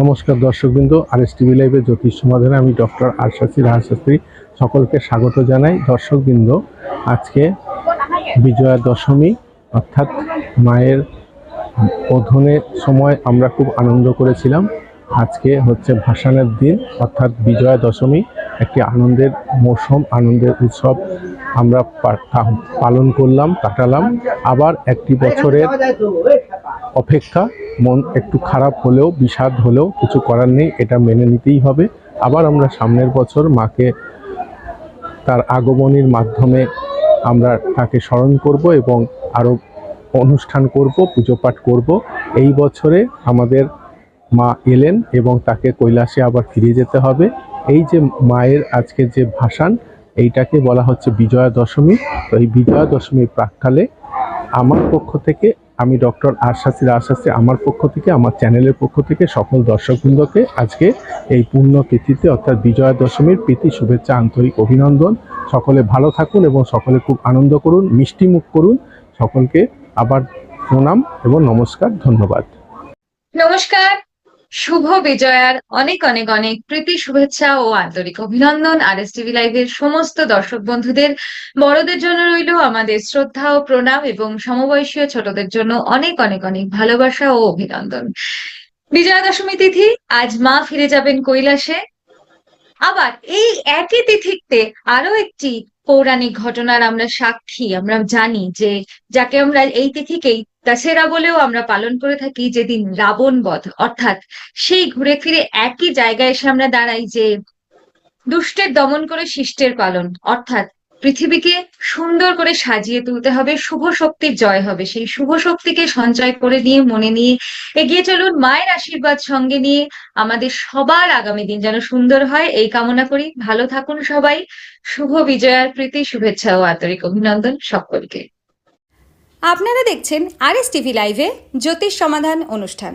নমস্কার দর্শকবৃন্দ, RS TV লাইভে জ্যোতিষ সমাধানে আমি ডক্টর আরশাসী রাজশাস্ত্রী সকলকে স্বাগত জানাই। দর্শকবৃন্দ, আজকে বিজয়া দশমী অর্থাৎ মায়ের বোধনের সময় আমরা খুব আনন্দ করেছিলাম। আজকে হচ্ছে ভাসানের দিন অর্থাৎ বিজয়া দশমী, একটি আনন্দের মৌসুম, আনন্দের উৎসব আমরা পালন করলাম, কাটালাম। আবার একটি বছরের অপেক্ষা, মন একটু খারাপ হলেও, বিষাদ হলেও কিছু করার নেই, এটা মেনে নিতেই হবে। আবার আমরা সামনের বছর মাকে তার আগমনীর মাধ্যমে আমরা তাকে স্মরণ করব এবং আরও অনুষ্ঠান করব, পুজো পাঠ করব। এই বছরে আমাদের মা এলেন এবং তাকে কৈলাসে আবার ফিরে যেতে হবে। এই যে মায়ের আজকে যে ভাসান, এইটাকে বলা হচ্ছে বিজয়া দশমী। তো এই বিজয়া দশমীর প্রাক্কালে আমার পক্ষ থেকে, আমি ডক্টর আরশাসী রাজশাস্ত্রী, আমার পক্ষ থেকে, আমার চ্যানেলের পক্ষ থেকে সকল দর্শকবৃন্দকে আজকে এই পুণ্য তিথিতে অর্থাৎ বিজয়া দশমীর প্রীতি শুভেচ্ছা, আন্তরিক অভিনন্দন। সকলে ভালো থাকুন এবং সকলে খুব আনন্দ করুন, মিষ্টি মুখ করুন। সকলকে আবার প্রণাম এবং নমস্কার, ধন্যবাদ। নমস্কার, শুভ বিজয়ার অনেক অনেক অনেক প্রীতি শুভেচ্ছা ও আন্তরিক অভিনন্দন আরএস টিভি লাইভের সমস্ত দর্শক বন্ধুদের। বড়দের জন্য রইল আমাদের শ্রদ্ধা ও প্রণাম এবং সমবয়সী ছোটদের জন্য অনেক অনেক অনেক ভালোবাসা ও অভিনন্দন। বিজয়া দশমী তিথি, আজ মা ফিরে যাবেন কৈলাসে। আবার এই একই তিথিতে আরো একটি পৌরাণিক ঘটনার আমরা সাক্ষী। আমরা জানি যে যাকে আমরা এই তিথিকেই দশেরা বলেও আমরা পালন করে থাকি, যেদিন রাবণ বধ, অর্থাৎ সেই ঘুরে ফিরে একই জায়গায় এসে আমরা দাঁড়াই যে দুষ্টের দমন করে শিষ্টের পালন, অর্থাৎ পৃথিবীকে সুন্দর করে সাজিয়ে তুলতে হবে, শুভ শক্তির জয় হবে। সেই শুভ শক্তিকে সঞ্চয় করে নিয়ে, মনে নিয়ে এগিয়ে চলুন, মায়ের আশীর্বাদ সঙ্গে নিয়ে আমাদের সবার আগামী দিন যেন সুন্দর হয় এই কামনা করি। ভালো থাকুন সবাই। শুভ বিজয়ার প্রীতি শুভেচ্ছা ও আন্তরিক অভিনন্দন সকলকে। আপনারা দেখছেন আরএস টিভি লাইভে জ্যোতিষ সমাধান অনুষ্ঠান।